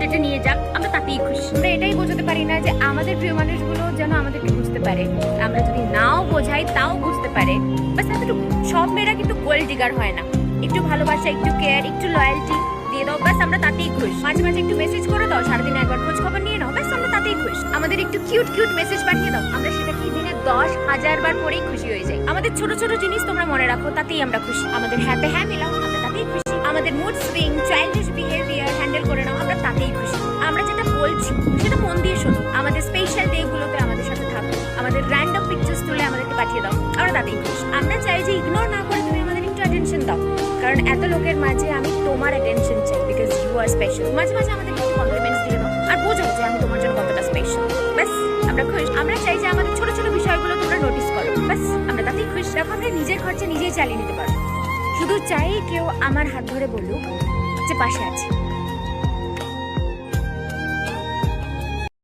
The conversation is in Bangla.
টেটে নিয়ে যাক, আমরা তাতেই খুশি। আমরা এটাই বোঝাতে পারি না যে আমাদের প্রিয় মানুষগুলো যেন আমাদেরকে বুঝতে পারে, আমরা যদি নাও বোঝাই তাও বুঝতে পারে, বাস এতটুকু। সব মেয়েরা কিন্তু গোল্ড ডিগার হয় না, একটু ভালোবাসা, একটু কেয়ার, একটু লয়্যালটি দিয়ে দাও, ব্যাস আমরা তাতেই খুশি। মাঝে মাঝে একটু মেসেজ করে দাও, সারাদিনে একবার খোঁজ খবর নিয়ে নাও, ব্যাস আমরা তাতেই খুশি। আমাদের একটু কিউট কিউট মেসেজ পাঠিয়ে দাও, আমরা সেটাকে দিনে 10,000 বার পরেই খুশি হয়ে যাই। আমাদের ছোট ছোট জিনিস তোমরা মনে রাখো, তাতেই আমরা খুশি। আমাদের হ্যাপে হ্যাঁ মিলাও, আমরা তাতেই খুশি। আমাদের mood swing, childish behaviour handle করে নাও, আমরা তাতেই খুশি। আমরা যেটা বলছি সেটা মন দিয়ে শোনো। আমাদের স্পেশাল ডে গুলোতে আমাদের সাথে থাকো, আমাদের র্যান্ডম পিকচার্স তুলে আমাদেরকে পাঠিয়ে দাও, আমরা তাতেই খুশি। আমরা চাই যে ইগনোর না করে তুমি আমাদের একটু অ্যাটেনশন দাও, কারণ এত লোকের মাঝে আমি তোমার অ্যাটেনশন চাই, বিকজ ইউ আর স্পেশাল। মাঝে মাঝে আমাদের একটু কমপ্লিমেন্টস দিয়ে দাও, আর বোঝো যে আমি তোমার জন্য কতটা স্পেশাল। ব্যাস আমরা খুশি। আমরা চাই যে আমাদের ছোট ছোট বিষয়গুলো তোমরা নোটিস করো, ব্যাস আমরা তাতেই খুশি। দেখো আমরা নিজের খরচা নিজেই চালিয়ে নিতে পারবো, শুধু চাই কেউ আমার হাত ধরে বলুক যে পাশে আছে।